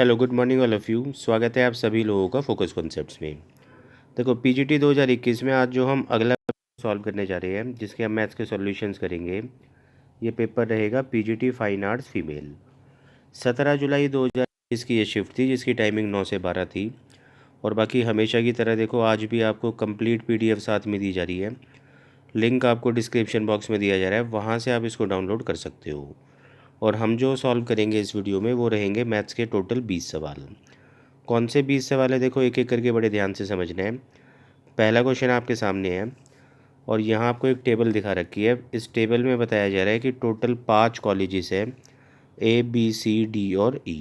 Hello, good morning all of you. स्वागत है आप सभी लोगों का फोकस कॉन्सेप्ट्स में। देखो, पीजीटी 2021 में आज जो हम अगला सॉल्व करने जा रहे हैं, जिसके हम मैथ्स के सॉल्यूशंस करेंगे, ये पेपर रहेगा पीजीटी फाइन आर्ट्स फीमेल। 17 जुलाई 2021 की ये शिफ्ट थी, जिसकी टाइमिंग 9 से 12 थी। और बाकी हमेशा की तरह देखो, आज भी आपको कंप्लीट पीडीएफ साथ में दी जा रही है। लिंक आपको डिस्क्रिप्शन बॉक्स में दिया जा रहा है, वहाँ से आप इसको डाउनलोड कर सकते हो। और हम जो सॉल्व करेंगे इस वीडियो में, वो रहेंगे मैथ्स के टोटल 20 सवाल। कौन से 20 सवाल है, देखो एक एक करके बड़े ध्यान से समझना है। पहला क्वेश्चन आपके सामने है और यहाँ आपको एक टेबल दिखा रखी है। इस टेबल में बताया जा रहा है कि टोटल 5 कॉलेजेस है, A B C D और E।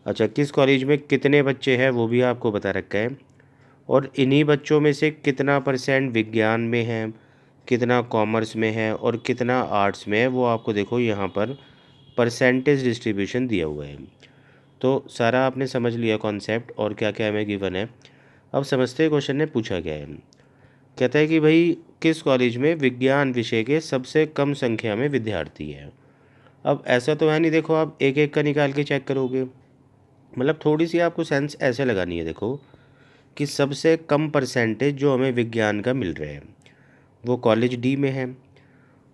अच्छा, किस कॉलेज में कितने बच्चे हैं वो भी आपको बता रखा है, और इन्हीं बच्चों में से कितना परसेंट विज्ञान में है, कितना कॉमर्स में है और कितना आर्ट्स में है, वो आपको देखो यहाँ पर परसेंटेज डिस्ट्रीब्यूशन दिया हुआ है। तो सारा आपने समझ लिया कॉन्सेप्ट और क्या क्या हमें गिवन है। अब समझते हैं क्वेश्चन ने पूछा क्या है। कहता है कि भाई किस कॉलेज में विज्ञान विषय के सबसे कम संख्या में विद्यार्थी हैं। अब ऐसा तो है नहीं, देखो आप एक एक का निकाल के चेक करोगे, मतलब थोड़ी सी आपको सेंस ऐसे लगानी है। देखो कि सबसे कम परसेंटेज जो हमें विज्ञान का मिल रहा है वो कॉलेज डी में है।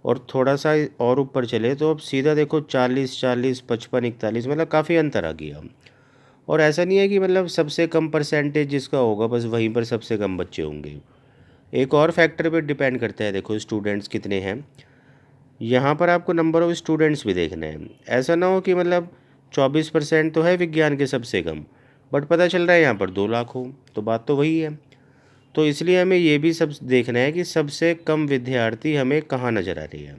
और थोड़ा सा और ऊपर चले तो अब सीधा देखो 40, 40, 55, 41, मतलब काफ़ी अंतर आ गया। और ऐसा नहीं है कि मतलब सबसे कम परसेंटेज जिसका होगा बस वहीं पर सबसे कम बच्चे होंगे। एक और फैक्टर पे डिपेंड करता है, देखो स्टूडेंट्स कितने हैं। यहाँ पर आपको नंबर ऑफ़ स्टूडेंट्स भी देखना है। ऐसा ना हो कि मतलब 24% तो है विज्ञान के सबसे कम, बट पता चल रहा है यहाँ पर 2 लाख हो, तो बात तो वही है। तो इसलिए हमें ये भी सब देखना है कि सबसे कम विद्यार्थी हमें कहाँ नज़र आ रही है।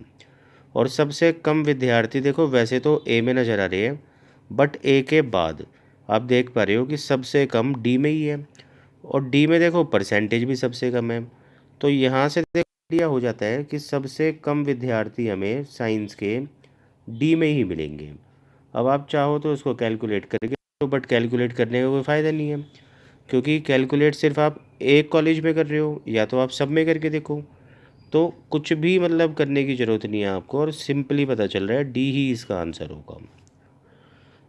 और सबसे कम विद्यार्थी देखो वैसे तो ए में नज़र आ रहे हैं, बट ए के बाद आप देख पा रहे हो कि सबसे कम डी में ही है। और डी में देखो परसेंटेज भी सबसे कम है। तो यहाँ से देखो आइडिया हो जाता है कि सबसे कम विद्यार्थी हमें साइंस के डी में ही मिलेंगे। अब आप चाहो तो उसको कैलकुलेट करके तो, बट कैलकुलेट करने का कोई फ़ायदा नहीं है, क्योंकि कैलकुलेट सिर्फ आप एक कॉलेज में कर रहे हो, या तो आप सब में करके देखो। तो कुछ भी मतलब करने की ज़रूरत नहीं है आपको, और सिंपली पता चल रहा है डी ही इसका आंसर होगा।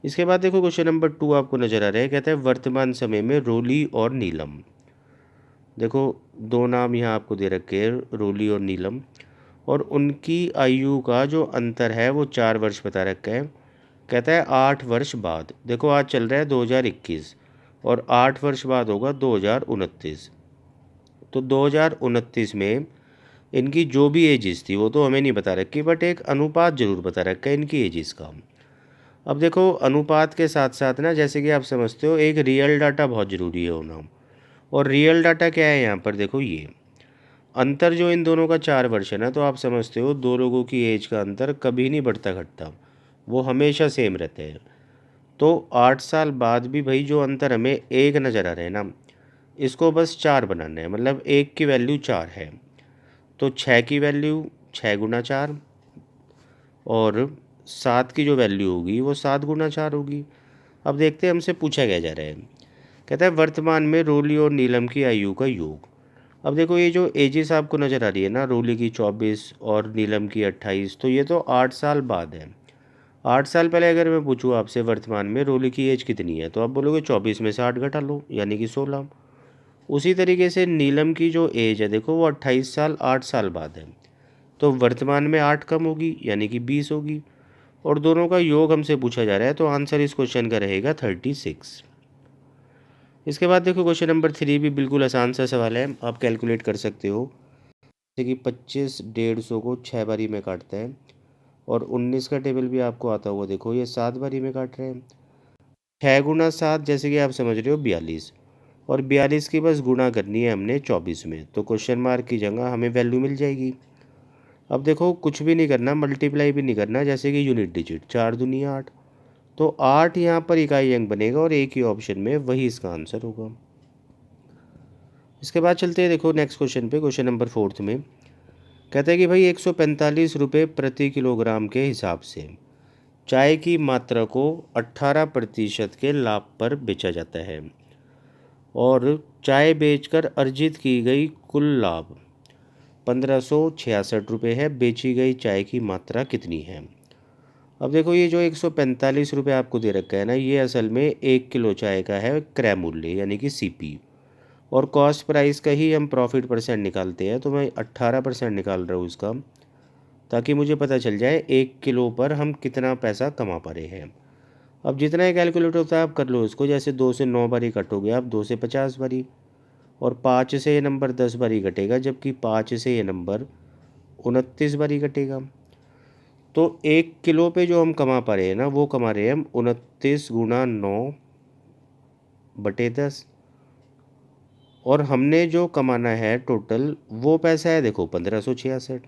इसके बाद देखो क्वेश्चन नंबर 2 आपको नज़र आ रहा है। कहता है वर्तमान समय में रोली और नीलम। देखो दो नाम यहाँ आपको दे रखे हैं, रोली और नीलम, और उनकी आयु का जो अंतर है वो 4 वर्ष बता रखा है। कहता है 8 वर्ष बाद, देखो आज चल रहा है 2021 और 8 वर्ष बाद होगा 2029। तो 2029 में इनकी जो भी एजिस थी वो तो हमें नहीं बता रखी, बट एक अनुपात जरूर बता रखा है इनकी एजिस का। अब देखो अनुपात के साथ साथ ना, जैसे कि आप समझते हो, एक रियल डाटा बहुत ज़रूरी है होना। और रियल डाटा क्या है यहाँ पर, देखो ये अंतर जो इन दोनों का 4 वर्ष है ना, तो आप समझते हो दो लोगों की एज का अंतर कभी नहीं बढ़ता घटता, वो हमेशा सेम रहते हैं। तो 8 साल बाद भी भाई जो अंतर हमें एक नज़र आ रहे हैं ना, इसको बस 4 बनाना है, मतलब एक की वैल्यू 4 है। तो 6 की वैल्यू 6 × 4, और 7 की जो वैल्यू होगी वो 7 × 4 होगी। अब देखते हैं हमसे पूछा क्या जा रहा है। कहता है वर्तमान में रोली और नीलम की आयु का योग। अब देखो ये जो एजेस आपको नज़र आ रही है ना, रोली की 24 और नीलम की 28, तो ये तो 8 साल बाद है। 8 साल पहले अगर मैं पूछूँ आपसे वर्तमान में रोली की एज कितनी है, तो आप बोलोगे 24 में से 8 घटा लो, यानी कि 16। उसी तरीके से नीलम की जो एज है देखो वो 28 साल 8 साल बाद है। तो वर्तमान में 8 कम होगी, यानी कि 20 होगी। और दोनों का योग हमसे पूछा जा रहा है, तो आंसर इस क्वेश्चन का रहेगा 36। इसके बाद देखो क्वेश्चन नंबर 3 भी बिल्कुल आसान सा सवाल है, आप कैलकुलेट कर सकते हो। जैसे कि 25 150 को 6 बारी में काटता है, और 19 का टेबल भी आपको आता होगा, देखो ये 7 बारी में काट रहे हैं। 6 × 7 जैसे कि आप समझ रहे हो 42, और 42 की बस गुणा करनी है हमने 24 में, तो क्वेश्चन मार्क की जगह हमें वैल्यू मिल जाएगी। अब देखो कुछ भी नहीं करना, मल्टीप्लाई भी नहीं करना, जैसे कि यूनिट डिजिट 4 दूनी 8, तो 8 यहाँ पर इकाई अंक बनेगा और एक ही ऑप्शन में वही इसका आंसर होगा। इसके बाद चलते हैं देखो नेक्स्ट क्वेश्चन पे, क्वेश्चन नंबर 4 में। कहता है कि भाई 145 रुपये प्रति किलोग्राम के हिसाब से चाय की मात्रा को 18% के लाभ पर बेचा जाता है, और चाय बेचकर अर्जित की गई कुल लाभ 1566 रुपये है। बेची गई चाय की मात्रा कितनी है। अब देखो ये जो 145 रुपये आपको दे रखा है ना, ये असल में 1 किलो चाय का है क्रय मूल्य यानी कि सीपी। और कॉस्ट प्राइस का ही हम प्रॉफिट परसेंट निकालते हैं, तो मैं 18% निकाल रहा हूँ उसका, ताकि मुझे पता चल जाए 1 किलो पर हम कितना पैसा कमा पा रहे हैं। अब जितना ही कैलकुलेट होता है आप कर लो इसको, जैसे 2 से 9 बारी कटोगे आप, 2 से 50 बारी, और 5 से ये नंबर 10 बारी कटेगा, जबकि 5 से ये नंबर 29 बारी कटेगा। तो 1 किलो पे जो हम कमा पा रहे हैं ना, वो कमा रहे हैं हम 29 गुणा 9/10। और हमने जो कमाना है टोटल वो पैसा है देखो 1566।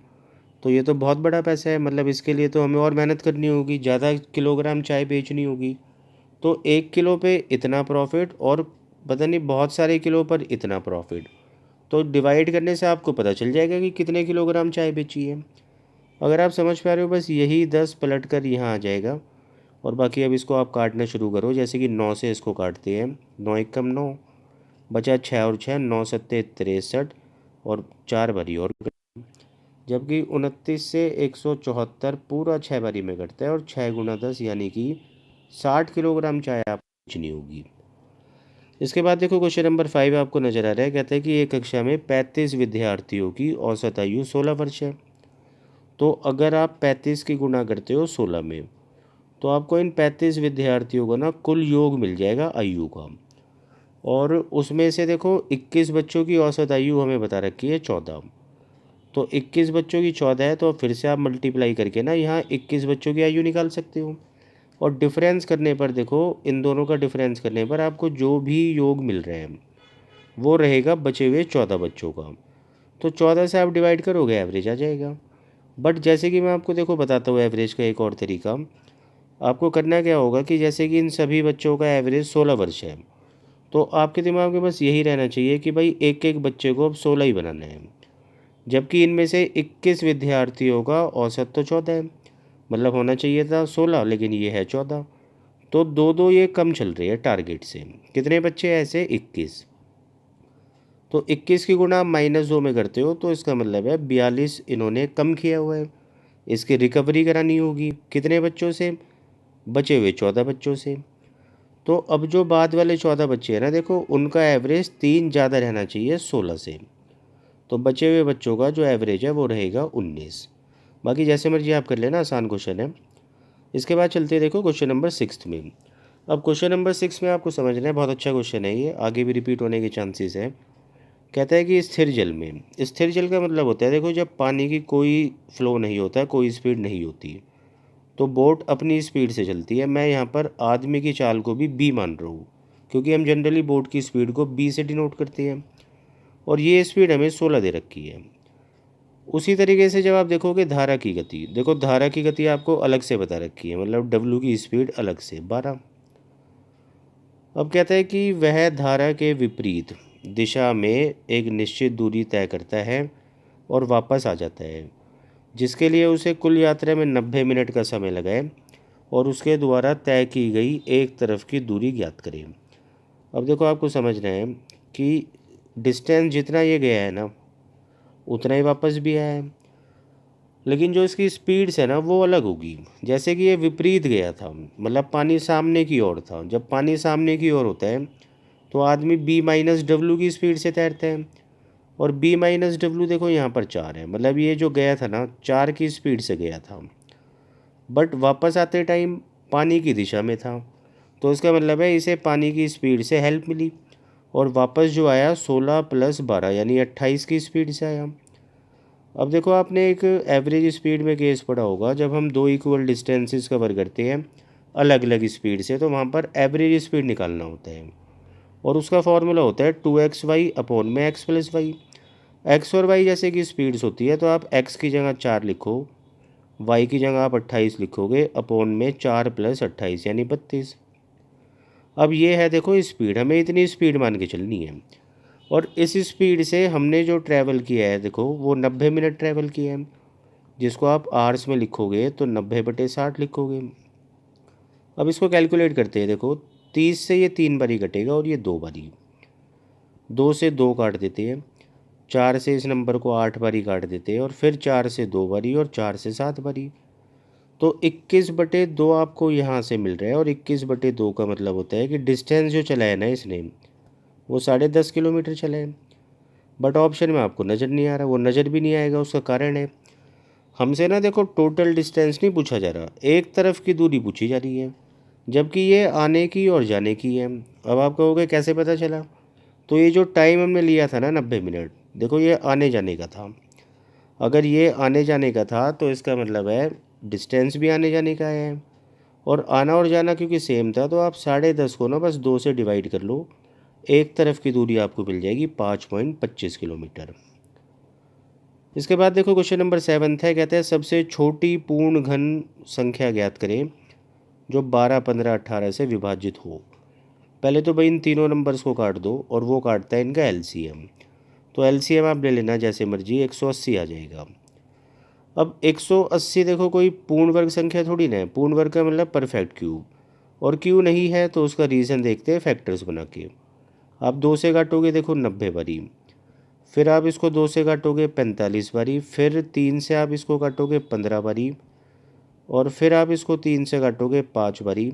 तो ये तो बहुत बड़ा पैसा है, मतलब इसके लिए तो हमें और मेहनत करनी होगी, ज़्यादा किलोग्राम चाय बेचनी होगी। तो 1 किलो पे इतना प्रॉफिट, और पता नहीं बहुत सारे किलो पर इतना प्रॉफिट। तो डिवाइड करने से आपको पता चल जाएगा कि कितने किलोग्राम चाय बेची है। अगर आप समझ पा रहे हो, बस यही 10 पलट कर यहाँ आ जाएगा। और बाकी अब इसको आप काटना शुरू करो, जैसे कि 9 से इसको काटते हैं। 9 एकम 9, बचा 6 और 6, 9 सत्ते 63, और 4 बारी और, जबकि 29 से 174 पूरा 6 बारी में कटता है, और 6 गुना 10 यानी कि 60 किलोग्राम चाय आपको बेचनी होगी। इसके बाद देखो क्वेश्चन नंबर 5 आपको नज़र आ रहा है, कहता है कि एक कक्षा में 35 विद्यार्थियों की औसत आयु 16 वर्ष है। तो अगर आप 35 की गुणा करते हो 16 में, तो आपको इन 35 विद्यार्थियों को ना कुल योग मिल जाएगा आयु का। और उसमें से देखो 21 बच्चों की औसत आयु हमें बता रखी है 14। तो 21 बच्चों की 14 है, तो फिर से आप मल्टीप्लाई करके ना यहाँ 21 बच्चों की आयु निकाल सकते हो। और डिफरेंस करने पर देखो, इन दोनों का डिफरेंस करने पर आपको जो भी योग मिल रहे हैं वो रहेगा बचे हुए 14 बच्चों का। तो 14 से आप डिवाइड करोगे, एवरेज आ जाएगा। बट जैसे कि मैं आपको देखो बताता हूँ एवरेज का एक और तरीका। आपको करना क्या होगा कि जैसे कि इन सभी बच्चों का एवरेज 16 वर्ष है, तो आपके दिमाग में बस यही रहना चाहिए कि भाई एक एक बच्चे को अब 16 ही बनाना है। जबकि इनमें से 21 विद्यार्थियों का औसत तो 14 है, मतलब होना चाहिए था 16, लेकिन ये है 14। तो दो दो ये कम चल रही है टारगेट से। कितने बच्चे ऐसे? 21। तो 21 की गुणा आप -2 में करते हो, तो इसका मतलब है 42 इन्होंने कम किया हुआ है। इसकी रिकवरी करानी होगी कितने बच्चों से? बचे हुए 14 बच्चों से। तो अब जो बाद वाले 14 बच्चे हैं ना, देखो उनका एवरेज 3 ज़्यादा रहना चाहिए 16 से। तो बचे हुए बच्चों का जो एवरेज है वो रहेगा 19। बाकी जैसे मर्जी आप कर लेना, आसान क्वेश्चन है। इसके बाद चलते देखो क्वेश्चन नंबर 6 में। अब क्वेश्चन नंबर 6 में आपको समझना है, बहुत अच्छा क्वेश्चन है ये, आगे भी रिपीट होने के चांसेस है। कहता है कि स्थिर जल में, स्थिर जल का मतलब होता है देखो जब पानी की कोई फ्लो नहीं होता, कोई स्पीड नहीं होती, तो बोट अपनी स्पीड से चलती है। मैं यहाँ पर आदमी की चाल को भी बी मान रहा हूँ, क्योंकि हम जनरली बोट की स्पीड को बी से डिनोट करते हैं। और ये स्पीड हमें 16 दे रखी है। उसी तरीके से जब आप देखोगे धारा की गति, देखो धारा की गति आपको अलग से बता रखी है, मतलब डब्लू की स्पीड अलग से 12। अब कहता है कि वह धारा के विपरीत दिशा में एक निश्चित दूरी तय करता है और वापस आ जाता है, जिसके लिए उसे कुल यात्रा में 90 मिनट का समय लगा है, और उसके द्वारा तय की गई एक तरफ की दूरी ज्ञात करें। अब देखो आपको समझना है कि डिस्टेंस जितना ये गया है ना, उतना ही वापस भी आया है, लेकिन जो इसकी स्पीड्स है ना वो अलग होगी। जैसे कि ये विपरीत गया था, मतलब पानी सामने की ओर था। जब पानी सामने की ओर होता है तो आदमी B-W की स्पीड से तैरता है। और B-W देखो यहाँ पर 4 है, मतलब ये जो गया था ना 4 की स्पीड से गया था, बट वापस आते टाइम पानी की दिशा में था। तो इसका मतलब है इसे पानी की स्पीड से हेल्प मिली, और वापस जो आया 16 + 12 यानी 28 की स्पीड से आया। अब देखो आपने एक एवरेज स्पीड में केस पढ़ा होगा, जब हम दो इक्वल डिस्टेंसेस कवर करते हैं अलग अलग स्पीड से, तो वहाँ पर एवरेज स्पीड निकालना होता है। और उसका फॉर्मूला होता है 2xy अपॉन में x + y। एक्स और वाई जैसे कि स्पीड्स होती है, तो आप x की जगह 4 लिखो, y की जगह आप 28 लिखोगे, अपॉन में 4 + 28 यानी 32। अब ये है देखो स्पीड, हमें इतनी स्पीड मान के चलनी है। और इस स्पीड से हमने जो ट्रैवल किया है देखो वो 90 मिनट ट्रैवल किया है, जिसको आप आवर्स में लिखोगे तो 90/60 लिखोगे। अब इसको कैलकुलेट करते हैं, देखो 30 से ये 3 बारी कटेगा, और ये 2 बारी, 2 से 2 काट देते हैं, 4 से इस नंबर को 8 बारी काट देते हैं, और फिर 4 से 2 बारी, और 4 से 7 बारी। तो 21/2 आपको यहाँ से मिल रहा है, और 21/2 का मतलब होता है कि डिस्टेंस जो चला है ना इसने, वो 10.5 किलोमीटर चला है। बट ऑप्शन में आपको नज़र नहीं आ रहा, वो नज़र भी नहीं आएगा, उसका कारण है हमसे ना देखो टोटल डिस्टेंस नहीं पूछा जा रहा, एक तरफ की दूरी पूछी जा रही है, जबकि ये आने की और जाने की है। अब आप कहोगे कैसे पता चला, तो ये जो टाइम हमने लिया था ना 90 मिनट, देखो ये आने जाने का था। अगर ये आने जाने का था तो इसका मतलब है डिस्टेंस भी आने जाने का है, और आना और जाना क्योंकि सेम था, तो आप 10.5 को ना बस 2 से डिवाइड कर लो, एक तरफ की दूरी आपको मिल जाएगी 5.25 किलोमीटर। इसके बाद देखो क्वेश्चन नंबर 7 है, कहते हैं सबसे छोटी पूर्ण घन संख्या ज्ञात करें जो 12, 15, 18 से विभाजित हो। पहले तो भाई इन तीनों नंबर्स को काट दो, और वो काटता है इनका एलसीएम। तो एलसीएम आप ले लेना जैसे मर्जी, 180 आ जाएगा। अब 180 देखो कोई पूर्ण वर्ग संख्या थोड़ी ना है, पूर्ण वर्ग का मतलब परफेक्ट क्यूब, और क्यू नहीं है तो उसका रीज़न देखते हैं फैक्टर्स बना के। आप 2 से काटोगे देखो 90 बारी, फिर आप इसको 2 से काटोगे 45 बारी, फिर 3 से आप इसको काटोगे 15 बारी, और फिर आप इसको 3 से काटोगे 5 बारी,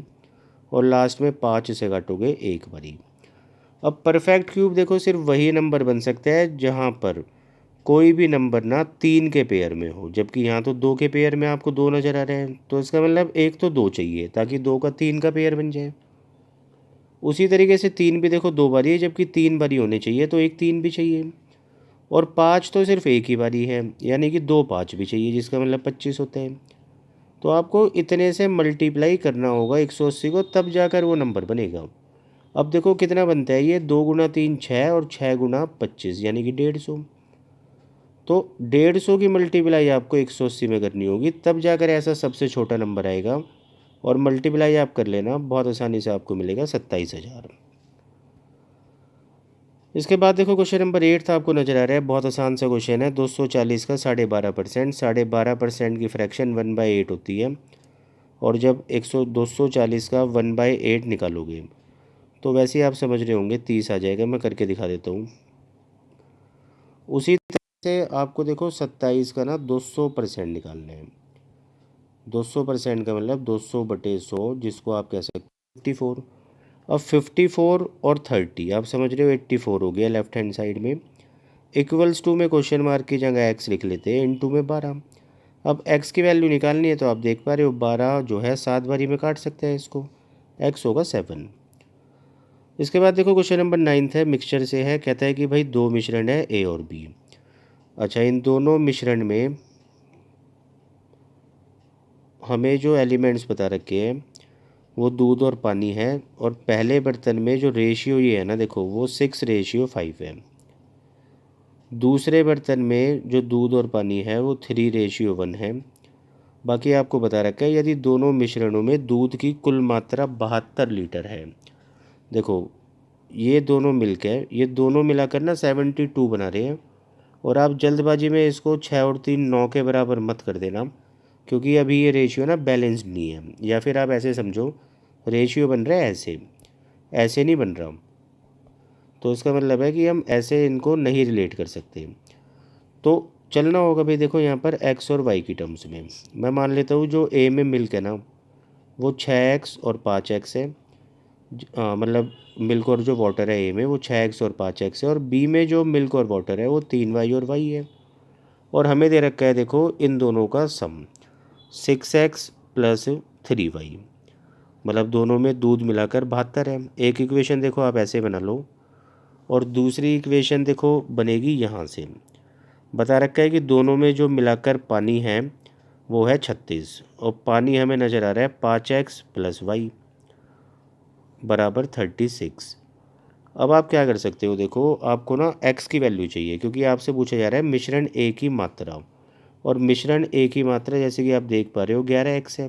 और लास्ट में 5 से काटोगे 1 बारी। अब परफेक्ट क्यूब देखो सिर्फ वही नंबर बन सकता है जहाँ पर कोई भी नंबर ना 3 के पेयर में हो, जबकि यहाँ तो 2 के पेयर में आपको 2 नज़र आ रहे हैं, तो इसका मतलब एक तो 2 चाहिए ताकि 2 का 3 का पेयर बन जाए। उसी तरीके से 3 भी देखो 2 बारी है, जबकि 3 बारी होने चाहिए तो एक 3 भी चाहिए, और 5 तो सिर्फ एक ही बारी है, यानी कि 2 5 भी चाहिए, जिसका मतलब 25 होते हैं। तो आपको इतने से मल्टीप्लाई करना होगा 180 को, तब जाकर वो नंबर बनेगा। अब देखो कितना बनता है ये, 2 गुना 3 6, और 6 गुना 25 यानी कि 150। तो 150 की मल्टीप्लाई आपको 180 में करनी होगी, तब जाकर ऐसा सबसे छोटा नंबर आएगा, और मल्टीप्लाई आप कर लेना बहुत आसानी से, आपको मिलेगा 27,000। इसके बाद देखो क्वेश्चन नंबर 8 था, आपको नज़र आ रहा है, बहुत आसान सा क्वेश्चन है। 240 का 12.5%, 12.5% की फ्रैक्शन 1/8 होती है, और जब 240 का 1/8 निकालोगे तो वैसे ही आप समझ रहे होंगे 30 आ जाएगा। मैं करके दिखा देता हूँ। उसी तरह से आपको देखो 27 का ना 200% निकालना है। 200% का मतलब 200/100, जिसको आप कह सकते हो 54। अब 54 और 30 आप समझ रहे हो 84 हो गया लेफ्ट हैंड साइड में, इक्वल्स टू में क्वेश्चन मार्क की जगह एक्स लिख लेते हैं, इनटू में 12। अब एक्स की वैल्यू निकालनी है, तो आप देख पा रहे हो 12 जो है 7 बारी में काट सकते हैं इसको, एक्स होगा 7। इसके बाद देखो क्वेश्चन नंबर 9 है, मिक्सचर से है। कहता है कि भाई दो मिश्रण है ए और बी। अच्छा, इन दोनों मिश्रण में हमें जो एलिमेंट्स बता रखे हैं वो दूध और पानी है, और पहले बर्तन में जो रेशियो ये है ना देखो, वो 6:5 है। दूसरे बर्तन में जो दूध और पानी है वो 3:1 है। बाकी आपको बता रखा है यदि दोनों मिश्रणों में दूध की कुल मात्रा 72 लीटर है। देखो ये दोनों मिलकर, ये दोनों मिलाकर ना 72 बना रहे हैं, और आप जल्दबाजी में इसको 6 और 3 9 के बराबर मत कर देना, क्योंकि अभी ये रेशियो ना बैलेंस्ड नहीं है। या फिर आप ऐसे समझो, रेशियो बन रहा है ऐसे, ऐसे नहीं बन रहा, तो इसका मतलब है कि हम ऐसे इनको नहीं रिलेट कर सकते। तो चलना होगा भाई, देखो यहाँ पर एक्स और वाई की टर्म्स में मैं मान लेता हूँ जो ए में मिल्क है ना वो 6x और 5x है। मतलब मिल्क और जो वाटर है ए में वो 6x और 5x है, और बी में जो मिल्क और वाटर है वो 3y और y है। और हमें दे रखा है देखो इन दोनों का सम 6x प्लस 3y, मतलब दोनों में दूध मिलाकर 72 है। एक इक्वेशन देखो आप ऐसे बना लो, और दूसरी इक्वेशन देखो बनेगी यहाँ से। बता रखा है कि दोनों में जो मिलाकर पानी है वो है 36, और पानी हमें नज़र आ रहा है 5x प्लस वाई बराबर 36। अब आप क्या कर सकते हो, देखो आपको ना x की वैल्यू चाहिए, क्योंकि आपसे पूछा जा रहा है मिश्रण a की मात्रा, और मिश्रण a की मात्रा जैसे कि आप देख पा रहे हो 11x है।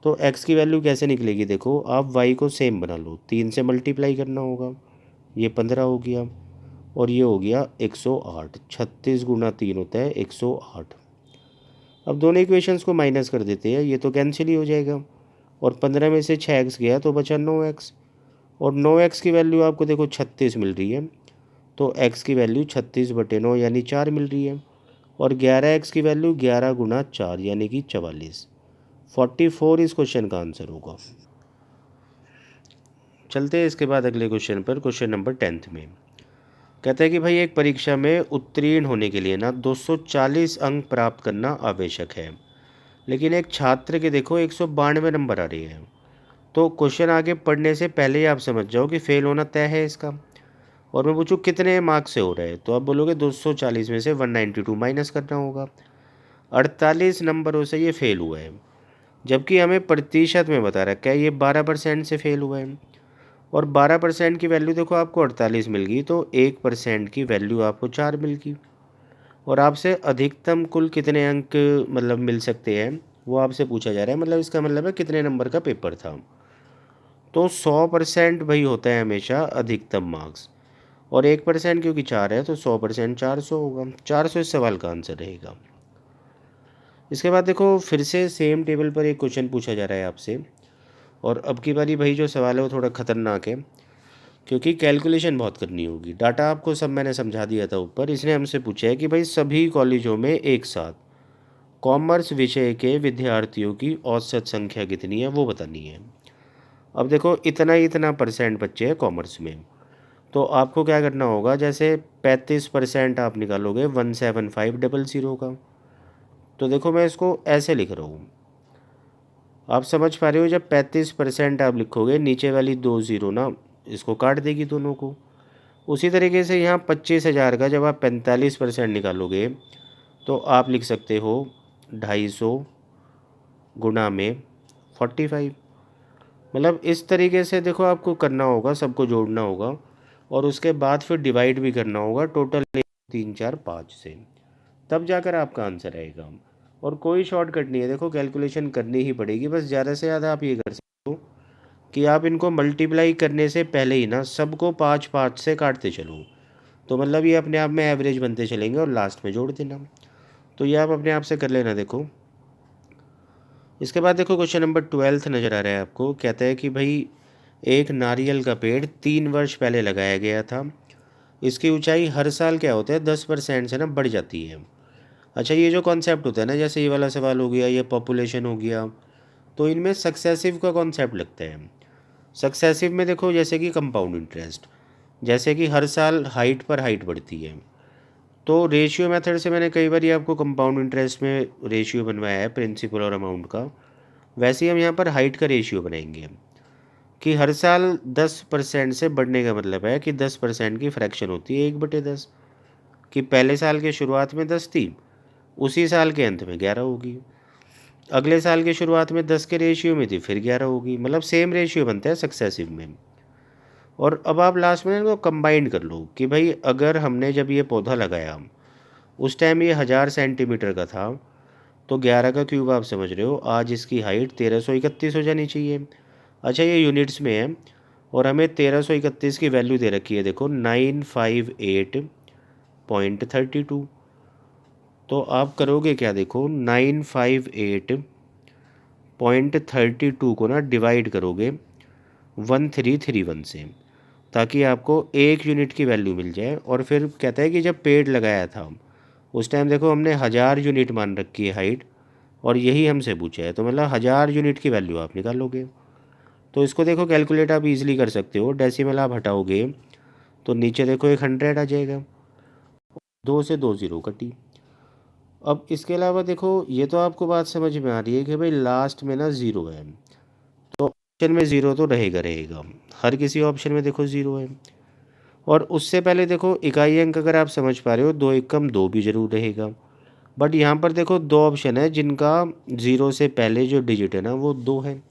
तो x की वैल्यू कैसे निकलेगी, देखो आप y को सेम बना लो, 3 से मल्टीप्लाई करना होगा, ये 15 हो गया, और ये हो गया 108। 36 गुना 3 होता है 108। अब दोनों इक्वेशंस को माइनस कर देते हैं, ये तो कैंसिल ही हो जाएगा, और 15 में से 6x गया तो बचा 9x, और 9x की वैल्यू आपको देखो 36 मिल रही है, तो x की वैल्यू 36/9 यानी 4 मिल रही है, और 11x की वैल्यू 11 गुना 4 यानी कि 44। 44 इस क्वेश्चन का आंसर होगा। चलते हैं इसके बाद अगले क्वेश्चन पर, क्वेश्चन नंबर 10th में। कहता है कि भाई एक परीक्षा में उत्तीर्ण होने के लिए ना 240 अंक प्राप्त करना आवश्यक है, लेकिन एक छात्र के देखो 192 नंबर आ रहे हैं। तो क्वेश्चन आगे पढ़ने से पहले ही आप समझ जाओ कि फेल होना तय है इसका। और मैं पूछूं कितने मार्क्स से हो रहा है, तो आप बोलोगे 240 में से 192 माइनस करना होगा। 48 नंबरों से ये फेल हुआ है, जबकि हमें प्रतिशत में बता रखा है ये 12% से फेल हुआ है। और 12% की वैल्यू देखो आपको 48 मिल गई, तो 1% की वैल्यू आपको 4 मिल गई। और आपसे अधिकतम कुल कितने अंक मतलब मिल सकते हैं वो आपसे पूछा जा रहा है, मतलब इसका मतलब है कितने नंबर का पेपर था। तो 100% भाई होता है हमेशा अधिकतम मार्क्स, और 1% क्योंकि 4 है तो 100% 400 होगा। 400 इस सवाल का आंसर रहेगा। इसके बाद देखो फिर से सेम टेबल पर एक क्वेश्चन पूछा जा रहा है आपसे, और अब की बारी भाई जो सवाल है वो थोड़ा ख़तरनाक है, क्योंकि कैलकुलेशन बहुत करनी होगी। डाटा आपको सब मैंने समझा दिया था ऊपर। इसने हमसे पूछा है कि भाई सभी कॉलेजों में एक साथ कॉमर्स विषय के विद्यार्थियों की औसत संख्या कितनी है वो बतानी है। अब देखो इतना इतना परसेंट बच्चे हैं कॉमर्स में, तो आपको क्या करना होगा, जैसे 35% आप निकालोगे 17500 का। तो देखो मैं इसको ऐसे लिख रहा हूँ, आप समझ पा रहे हो। जब 35% आप लिखोगे नीचे वाली 2 ज़ीरो ना इसको काट देगी दोनों को। उसी तरीके से यहाँ 25,000 का जब आप 45% निकालोगे तो आप लिख सकते हो 250 गुणा में 45। मतलब इस तरीके से देखो आपको करना होगा, सबको जोड़ना होगा और उसके बाद फिर डिवाइड भी करना होगा टोटल 3 4 5 से, तब जाकर आपका आंसर आएगा। और कोई शॉर्टकट नहीं है, देखो कैलकुलेशन करनी ही पड़ेगी। बस ज़्यादा से ज़्यादा आप ये कर सकते हो कि आप इनको मल्टीप्लाई करने से पहले ही ना सबको 5 5 से काटते चलो, तो मतलब ये अपने आप में एवरेज बनते चलेंगे और लास्ट में जोड़ देना। तो ये आप अपने आप से कर लेना। देखो इसके बाद देखो क्वेश्चन नंबर 12 नज़र आ रहा है आपको। कहता है कि भाई एक नारियल का पेड़ 3 वर्ष पहले लगाया गया था, इसकी ऊंचाई हर साल क्या होता है 10% से ना बढ़ जाती है। अच्छा ये जो कॉन्सेप्ट होता है ना, जैसे ये वाला सवाल हो गया, ये पॉपुलेशन हो गया, तो इनमें सक्सेसिव का कॉन्सेप्ट लगता है। सक्सेसिव में देखो जैसे कि कंपाउंड इंटरेस्ट, जैसे कि हर साल हाइट पर हाइट बढ़ती है। तो रेशियो मेथड से मैंने कई बार ये आपको कंपाउंड इंटरेस्ट में रेशियो बनवाया है प्रिंसिपल और अमाउंट का, वैसे ही हम यहाँ पर हाइट का रेशियो बनाएंगे कि हर साल 10% से बढ़ने का मतलब है कि 10% की फ्रैक्शन होती है 1/10, कि पहले साल के शुरुआत में 10 थी, उसी साल के अंत में 11 होगी, अगले साल की शुरुआत में 10 के रेशियो में थी फिर 11 होगी, मतलब सेम रेशियो बनता है सक्सेसिव में। और अब आप लास्ट में इनको कंबाइन कर लो कि भाई अगर हमने जब ये पौधा लगाया उस टाइम ये 1000 सेंटीमीटर का था, तो 11 का क्यूब आप समझ रहे हो, आज इसकी हाइट 1331 हो जानी चाहिए। अच्छा ये यूनिट्स में है और हमें 1331 की वैल्यू दे रखी है, देखो 958.32। तो आप करोगे क्या, देखो 958.32 को ना डिवाइड करोगे 1331 से, ताकि आपको 1 यूनिट की वैल्यू मिल जाए। और फिर कहता है कि जब पेड़ लगाया था उस टाइम देखो हमने 1000 यूनिट मान रखी है हाइट, और यही हमसे पूछा है, तो मतलब 1000 यूनिट की वैल्यू आप निकालोगे। तो इसको देखो कैलकुलेट आप इजीली कर सकते हो, डेसिमल आप हटाओगे तो नीचे देखो एक 100 आ जाएगा, 2 से 2 ज़ीरो कटी। अब इसके अलावा देखो ये तो आपको बात समझ में आ रही है कि भाई लास्ट में ना ज़ीरो है, तो ऑप्शन में ज़ीरो तो रहेगा रहेगा, हर किसी ऑप्शन में देखो ज़ीरो है। और उससे पहले देखो इकाई अंक अगर आप समझ पा रहे हो, 2 एकम 2 भी जरूर रहेगा। बट यहाँ पर देखो 2 ऑप्शन है जिनका ज़ीरो से पहले जो डिजिट है ना वो 2 है,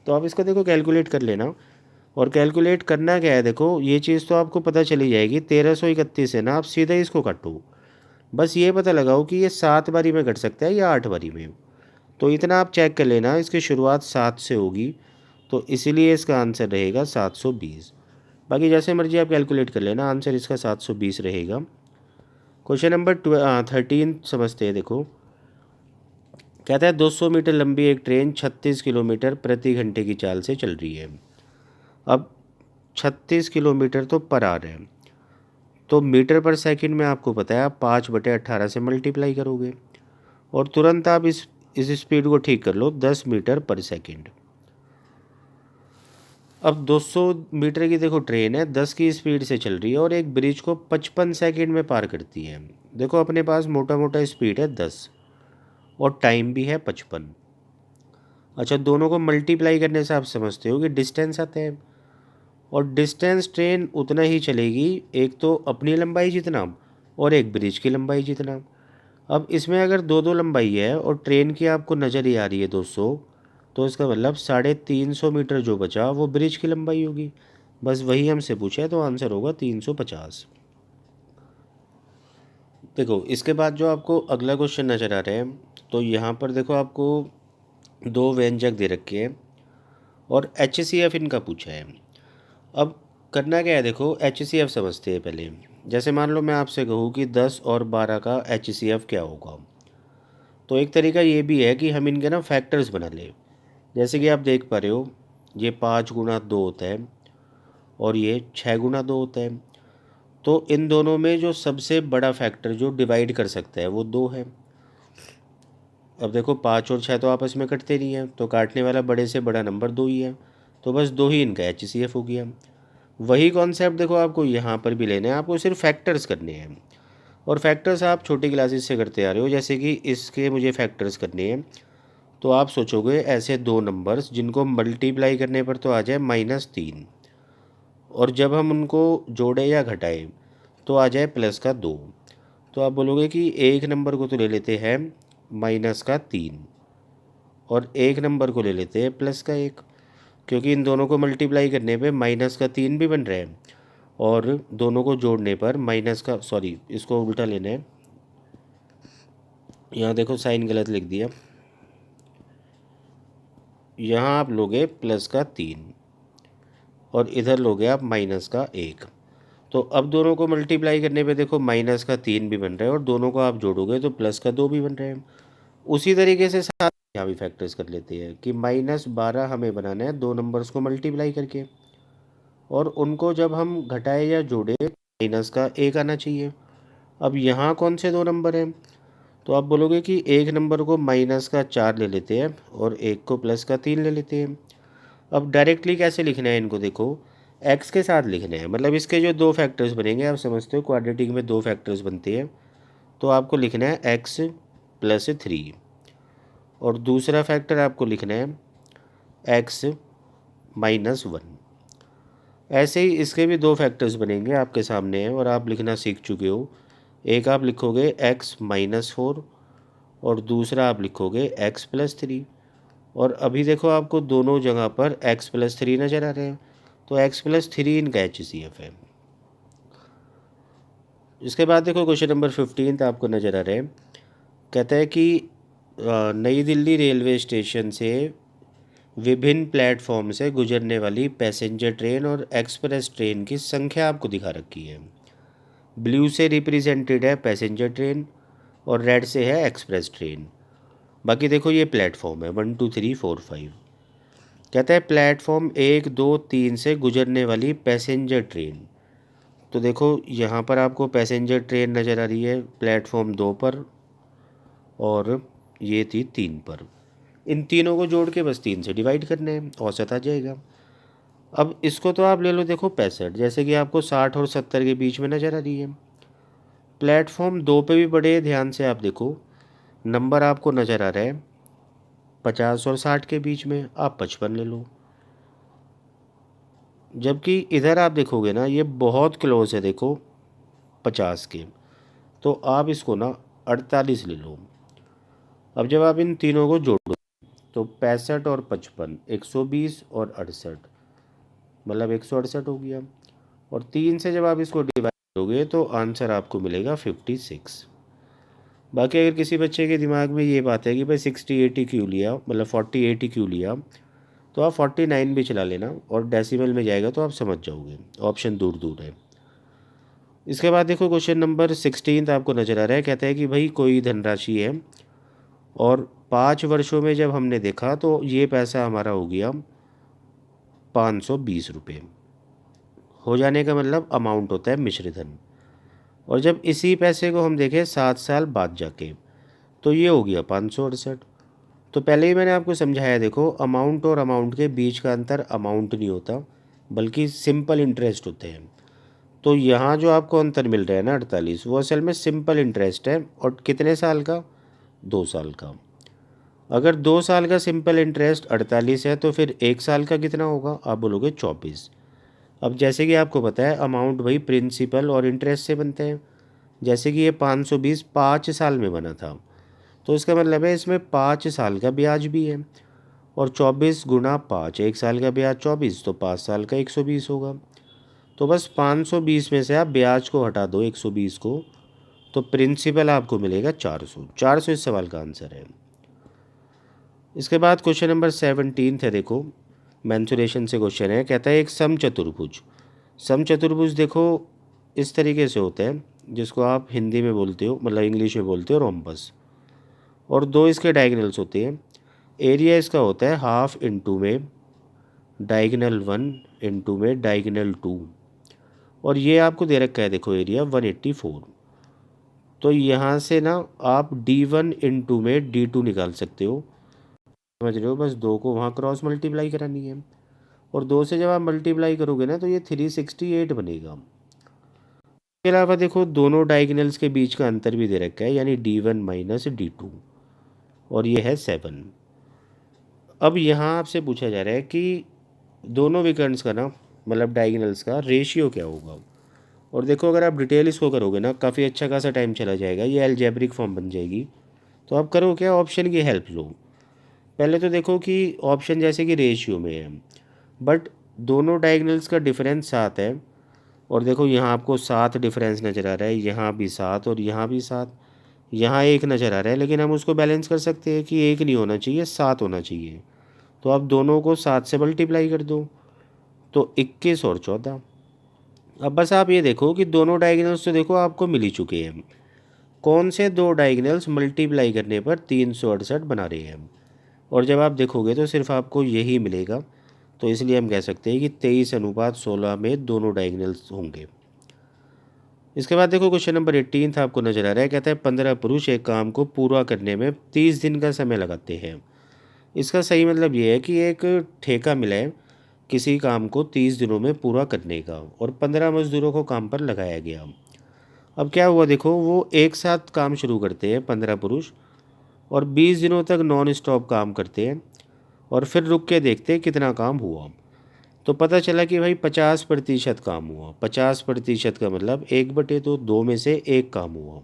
तो आप इसका देखो कैलकुलेट कर लेना। और कैलकुलेट करना क्या है, देखो ये चीज़ तो आपको पता चली जाएगी, 1331 है ना, आप सीधा इसको काटो, बस ये पता लगाओ कि ये 7 बारी में कट सकता है या 8 बारी में। तो इतना आप चेक कर लेना, इसकी शुरुआत 7 से होगी, तो इसीलिए इसका आंसर रहेगा 720। बाकी जैसे मर्जी आप कैलकुलेट कर लेना, आंसर इसका 720 रहेगा। क्वेश्चन नंबर 13 समझते हैं। देखो कहता है 200 मीटर लंबी एक ट्रेन 36 किलोमीटर प्रति घंटे की चाल से चल रही है। अब 36 किलोमीटर तो पर आवर है, तो मीटर पर सेकंड में आपको पता है आप 5/18 से मल्टीप्लाई करोगे और तुरंत आप इस इस स्पीड को ठीक कर लो 10 मीटर पर सेकंड। अब 200 मीटर की देखो ट्रेन है, 10 की स्पीड से चल रही है और एक ब्रिज को 55 सेकंड में पार करती है। देखो अपने पास मोटा मोटा स्पीड है 10 और टाइम भी है 55। अच्छा, दोनों को मल्टीप्लाई करने से आप समझते हो कि डिस्टेंस आता है, और डिस्टेंस ट्रेन उतना ही चलेगी, एक तो अपनी लंबाई जितना और एक ब्रिज की लंबाई जितना। अब इसमें अगर दो दो लंबाई है और ट्रेन की आपको नज़र ही आ रही है 200, तो इसका मतलब 350 मीटर जो बचा वो ब्रिज की लंबाई होगी। बस वही हमसे पूछा है, तो आंसर होगा 350। देखो इसके बाद जो आपको अगला क्वेश्चन नज़र आ रहा है, तो यहाँ पर देखो आपको दो व्यंजक दे रखे हैं और HCF इनका पूछा है। अब करना क्या है, देखो HCF समझते हैं पहले। जैसे मान लो मैं आपसे कहूँ कि 10 और 12 का HCF क्या होगा, तो एक तरीका ये भी है कि हम इनके ना फैक्टर्स बना लें। जैसे कि आप देख पा रहे हो, ये 5 गुणा 2 होता है और ये 6 गुणा 2 होता है। तो इन दोनों में जो सबसे बड़ा फैक्टर जो डिवाइड कर सकता है वो 2 है। अब देखो 5 और 6 तो आपस में कटते नहीं हैं, तो काटने वाला बड़े से बड़ा नंबर 2 ही है, तो बस 2 ही इनका HCF हो गया। वही कॉन्सेप्ट देखो आपको यहाँ पर भी लेना है, आपको सिर्फ फैक्टर्स करने हैं। और फैक्टर्स आप छोटी क्लासेस से करते आ रहे हो, जैसे कि इसके मुझे फैक्टर्स करने हैं, तो आप सोचोगे ऐसे दो नंबर्स जिनको मल्टीप्लाई करने पर तो आ जाए -3, और जब हम उनको जोड़े या घटाए तो आ जाए +2। तो आप बोलोगे कि एक नंबर को तो ले लेते हैं -3 और एक नंबर को ले लेते हैं +1, क्योंकि इन दोनों को मल्टीप्लाई करने पे -3 भी बन रहा है और दोनों को जोड़ने पर सॉरी इसको उल्टा लेना है, यहाँ देखो साइन गलत लिख दिया। यहाँ आप लोगे +3 और इधर लोगे आप -1। तो अब दोनों को मल्टीप्लाई करने पे देखो -3 भी बन रहा है और दोनों को आप जोड़ोगे तो +2 भी बन रहे हैं। उसी तरीके से साथ यहाँ भी फैक्टर्स कर लेते हैं कि -12 हमें बनाना है दो नंबर्स को मल्टीप्लाई करके, और उनको जब हम घटाए या जोड़े -1 आना चाहिए। अब यहाँ कौन से दो नंबर हैं, तो आप बोलोगे कि एक नंबर को -4 ले लेते हैं और एक को +3 ले लेते हैं। अब डायरेक्टली कैसे लिखना है इनको, देखो x के साथ लिखना है, मतलब इसके जो दो फैक्टर्स बनेंगे, आप समझते हो क्वाड्रेटिक में दो फैक्टर्स बनते हैं, तो आपको लिखना है x + 3 और दूसरा फैक्टर आपको लिखना है x -1। ऐसे ही इसके भी दो फैक्टर्स बनेंगे, आपके सामने हैं और आप लिखना सीख चुके हो। एक आप लिखोगे x -4 और दूसरा आप लिखोगे x +3। और अभी देखो आपको दोनों जगह पर x +3 नज़र आ रहे हैं, तो x +3 इनका HCF है। इसके बाद देखो क्वेश्चन नंबर 15 आपको नज़र आ रहा है। कहता है कि नई दिल्ली रेलवे स्टेशन से विभिन्न प्लेटफॉर्म से गुजरने वाली पैसेंजर ट्रेन और एक्सप्रेस ट्रेन की संख्या आपको दिखा रखी है। ब्लू से रिप्रेजेंटेड है पैसेंजर ट्रेन और रेड से है एक्सप्रेस ट्रेन। बाकी देखो ये प्लेटफॉर्म है 1 2 3 4 5। कहता है प्लेटफॉर्म 1 2 3 से गुजरने वाली पैसेंजर ट्रेन। तो देखो यहाँ पर आपको पैसेंजर ट्रेन नज़र आ रही है प्लेटफॉर्म 2 पर और ये थी 3 पर। इन तीनों को जोड़ के बस 3 से डिवाइड करना है, औसत आ जाएगा। अब इसको तो आप ले लो, देखो 65, जैसे कि आपको 60 और 70 के बीच में नज़र आ रही है। प्लेटफॉर्म 2 पे भी बड़े ध्यान से आप देखो, नंबर आपको नज़र आ रहा है 50 और 60 के बीच में, आप 55 ले लो। जबकि इधर आप देखोगे ना ये बहुत क्लोज है, देखो 50 के, तो आप इसको ना 48 ले लो। अब जब आप इन तीनों को जोड़ो तो 65 और 55 120 और 68, मतलब 168 हो गया। और 3 से जब आप इसको डिवाइड करोगे तो आंसर आपको मिलेगा 56। बाकी अगर किसी बच्चे के दिमाग में ये बात है कि भाई 60 80 क्यों लिया, मतलब 40 80 क्यों लिया, तो आप 49 भी चला लेना और डेसिमल में जाएगा तो आप समझ जाओगे, ऑप्शन दूर दूर है। इसके बाद देखो क्वेश्चन नंबर 16 आपको नज़र आ रहा है। कहता है कि भाई कोई धनराशि है और 5 वर्षों में जब हमने देखा तो ये पैसा हमारा हो गया 520 रुपये। हो जाने का मतलब अमाउंट होता है मिश्र धन। और जब इसी पैसे को हम देखें 7 साल बाद जाके, तो ये हो गया 568। तो पहले ही मैंने आपको समझाया, देखो अमाउंट और अमाउंट के बीच का अंतर अमाउंट नहीं होता बल्कि सिंपल इंटरेस्ट होते हैं। तो यहाँ जो आपको अंतर मिल रहा है ना 48, वो असल में सिंपल इंटरेस्ट है। और कितने साल का? 2 साल का। अगर 2 साल का सिंपल इंटरेस्ट 48 है तो फिर 1 साल का कितना होगा? आप बोलोगे 24। अब जैसे कि आपको पता है अमाउंट भाई प्रिंसिपल और इंटरेस्ट से बनते हैं। जैसे कि ये 520 5 साल में बना था, तो इसका मतलब है इसमें 5 साल का ब्याज भी है। और 24 गुणा 5, 1 साल का ब्याज 24, तो 5 साल का 120 होगा। तो बस 520 में से आप ब्याज को हटा दो 120 को, तो प्रिंसिपल आपको मिलेगा 400। 400 इस सवाल का आंसर है। इसके बाद क्वेश्चन नंबर 17 है, देखो मेंसुरेशन से क्वेश्चन है। कहता है एक समचतुर्भुज, समचतुर्भुज देखो इस तरीके से होता है, जिसको आप हिंदी में बोलते हो, मतलब इंग्लिश में बोलते हो रोम्बस। और दो इसके डायगनल्स होते हैं। एरिया इसका होता है हाफ इंटू में डायगनल 1 इंटू में डायगनल 2। और ये आपको दे रखा है, देखो एरिया 184। तो यहाँ से ना आप D1 इंटू में D2 निकाल सकते हो। समझ रहे हो? बस दो को वहाँ क्रॉस मल्टीप्लाई करानी है, और दो से जब आप मल्टीप्लाई करोगे ना तो ये 368 बनेगा। इसके अलावा देखो दोनों डायगनल्स के बीच का अंतर भी दे रखा है, यानी D1 माइनस D2, और ये है 7। अब यहाँ आपसे पूछा जा रहा है कि दोनों विकर्ण्स का ना, मतलब डायगनल्स का रेशियो क्या होगा। और देखो अगर आप डिटेल इसको करोगे ना काफ़ी अच्छा खासा टाइम चला जाएगा, ये अलजेब्रिक फॉर्म बन जाएगी। तो आप करो क्या, ऑप्शन की हेल्प लो। पहले तो देखो कि ऑप्शन जैसे कि रेशियो में है, बट दोनों डायगनल्स का डिफरेंस 7 है। और देखो यहाँ आपको 7 डिफरेंस नज़र आ रहा है, यहाँ भी 7 और यहाँ भी 7। यहाँ एक नज़र आ रहा है, लेकिन हम उसको बैलेंस कर सकते हैं कि एक नहीं होना चाहिए, 7 होना चाहिए। तो आप दोनों को 7 से मल्टीप्लाई कर दो, तो 21 और 14। अब बस आप ये देखो कि दोनों डायगनल्स तो देखो आपको मिल ही चुके हैं। कौन से दो डायगनल्स मल्टीप्लाई करने पर 368 बना रहे हैं? और जब आप देखोगे तो सिर्फ आपको यही मिलेगा। तो इसलिए हम कह सकते हैं कि 23:16 में दोनों डायगनल्स होंगे। इसके बाद देखो क्वेश्चन नंबर 18 आपको नजर आ रहा है। कहता है 15 पुरुष एक काम को पूरा करने में 30 दिन का समय लगाते हैं। इसका सही मतलब ये है कि एक ठेका मिला है किसी काम को 30 दिनों में पूरा करने का, और 15 मजदूरों को काम पर लगाया गया। अब क्या हुआ, देखो वो एक साथ काम शुरू करते हैं 15 पुरुष, और 20 दिनों तक नॉन स्टॉप काम करते हैं, और फिर रुक के देखते हैं कितना काम हुआ। तो पता चला कि भाई 50% काम हुआ। 50% का मतलब 1/2, 2 में से एक काम हुआ।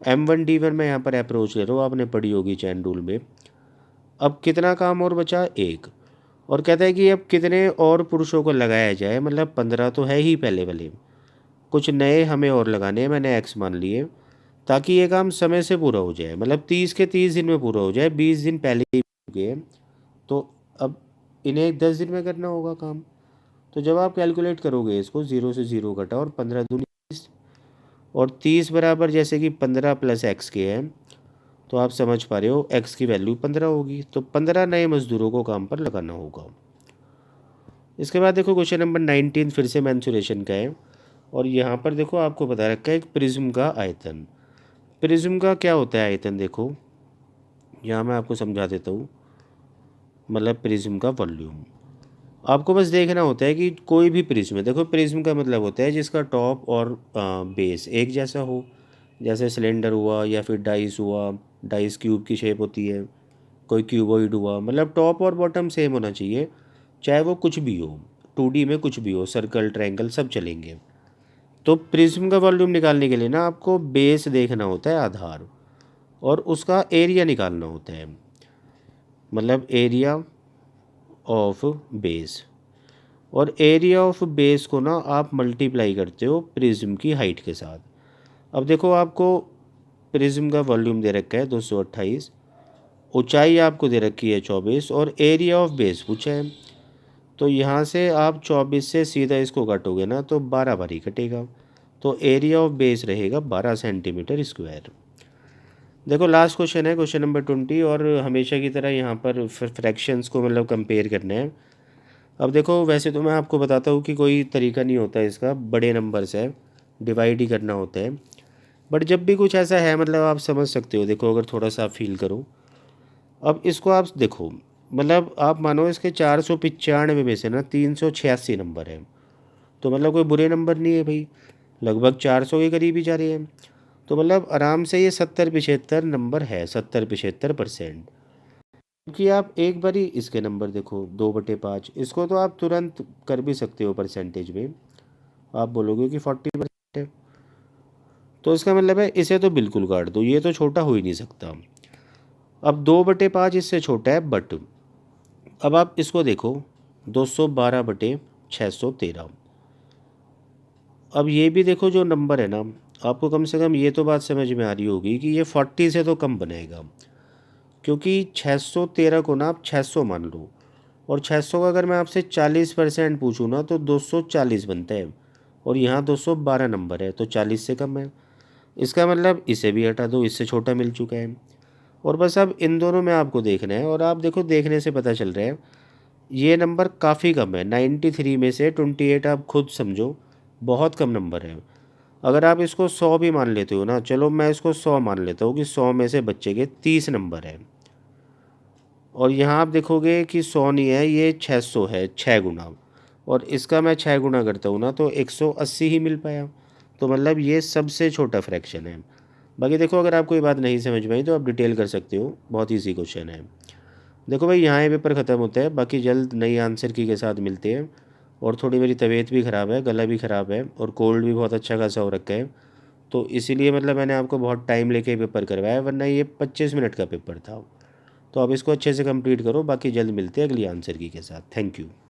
M1D1 में यहाँ पर अप्रोच ले रहा हूँ, आपने पढ़ी होगी चैन रूल में। अब कितना काम और बचा? एक। और कहता है कि अब कितने और पुरुषों को लगाया जाए, मतलब 15 तो है ही पहले वाले, कुछ नए हमें और लगाने हैं, मैंने एक्स मान लिए, ताकि ये काम समय से पूरा हो जाए, मतलब 30 के 30 दिन में पूरा हो जाए। 20 दिन पहले ही हो गए, तो अब इन्हें 10 दिन में करना होगा काम। तो जब आप कैलकुलेट करोगे इसको, 0 से 0 कटा और 15 दूनी 30, और 30 बराबर जैसे कि 15 प्लस एक्स के हैं, तो आप समझ पा रहे हो एक्स की वैल्यू 15 होगी। तो 15 नए मजदूरों को काम पर लगाना होगा। इसके बाद देखो क्वेश्चन नंबर 19 फिर से मेंसुरेशन का है। और यहाँ पर देखो आपको बता रखा है एक प्रिज्म का आयतन। प्रिज्म का क्या होता है आयतन, देखो यहाँ मैं आपको समझा देता हूँ। मतलब प्रिज्म का वॉल्यूम आपको बस देखना होता है कि कोई भी प्रिज्म है, देखो प्रिज्म का मतलब होता है जिसका टॉप और बेस एक जैसा हो। जैसे सिलेंडर हुआ, या फिर डाइस हुआ, डाइस क्यूब की शेप होती है, कोई क्यूबॉइड हुआ, मतलब टॉप और बॉटम सेम होना चाहिए, चाहे वो कुछ भी हो। 2D में कुछ भी हो, सर्कल ट्रायंगल सब चलेंगे। तो प्रिज्म का वॉल्यूम निकालने के लिए ना आपको बेस देखना होता है, आधार, और उसका एरिया निकालना होता है, मतलब एरिया ऑफ बेस। और एरिया ऑफ बेस को ना आप मल्टीप्लाई करते हो प्रिज्म की हाइट के साथ। अब देखो आपको प्रिज्म का वॉल्यूम दे रखा है 228, ऊंचाई आपको दे रखी है 24, और एरिया ऑफ बेस पूछा है। तो यहाँ से आप 24 से सीधा इसको काटोगे ना तो 12 बार ही कटेगा। तो एरिया ऑफ बेस रहेगा 12 सेंटीमीटर स्क्वायर। देखो लास्ट क्वेश्चन है, क्वेश्चन नंबर 20, और हमेशा की तरह यहाँ पर फ्रैक्शंस को मतलब कंपेयर करना है। अब देखो वैसे तो मैं आपको बताता हूँ कि कोई तरीका नहीं होता इसका, बड़े नंबर से डिवाइड ही करना होता है। बट जब भी कुछ ऐसा है, मतलब आप समझ सकते हो, देखो अगर थोड़ा सा फील करो। अब इसको आप देखो, मतलब आप मानो इसके 495 में से ना 386 नंबर है, तो मतलब कोई बुरे नंबर नहीं है भाई, लगभग 400 के करीब ही जा रहे हैं। तो मतलब आराम से ये 70-75 नंबर है, 70-75%। क्योंकि आप एक बार ही इसके नंबर देखो, 2/5, इसको तो आप तुरंत कर भी सकते हो परसेंटेज में, आप बोलोगे कि 40% है, तो इसका मतलब है इसे तो बिल्कुल काट दो, ये तो छोटा हो ही नहीं सकता। अब 2/5 इससे छोटा है, बट अब आप इसको देखो, 212/613। अब ये भी देखो जो नंबर है ना, आपको कम से कम ये तो बात समझ में आ रही होगी कि ये 40 से तो कम बनेगा, क्योंकि 613 को ना आप 600 मान लो, और 600 का अगर मैं आपसे 40% पूछूँ ना तो 240 बनता है, और यहाँ 212 नंबर है, तो 40 से कम है। इसका मतलब इसे भी हटा दो, इससे छोटा मिल चुका है। और बस अब इन दोनों में आपको देखना है, और आप देखो देखने से पता चल रहा है ये नंबर काफ़ी कम है, 93 में से 28 आप खुद समझो, बहुत कम नंबर है। अगर आप इसको 100 भी मान लेते हो ना, चलो मैं इसको 100 मान लेता हूँ कि 100 में से बच्चे के 30 नंबर है, और यहाँ आप देखोगे कि 100 नहीं है, ये 600 है, 6 गुना, और इसका मैं 6 गुना करता हूँ ना तो 180 ही मिल पाया। तो मतलब ये सबसे छोटा फ्रैक्शन है। बाकी देखो अगर आपको ये बात नहीं समझ में आई तो आप डिटेल कर सकते हो, बहुत ईजी क्वेश्चन है। देखो भाई यहाँ ये पेपर ख़त्म होता है, बाकी जल्द नई आंसर की के साथ मिलते हैं। और थोड़ी मेरी तबीयत भी ख़राब है, गला भी ख़राब है, और कोल्ड भी बहुत अच्छा खासा हो रखा है, तो इसीलिए मतलब मैंने आपको बहुत टाइम लेके पेपर करवाया, वरना ये 25 मिनट का पेपर था। तो आप इसको अच्छे से कंप्लीट करो, बाकी जल्द मिलते हैं अगली आंसर की के साथ। Thank you.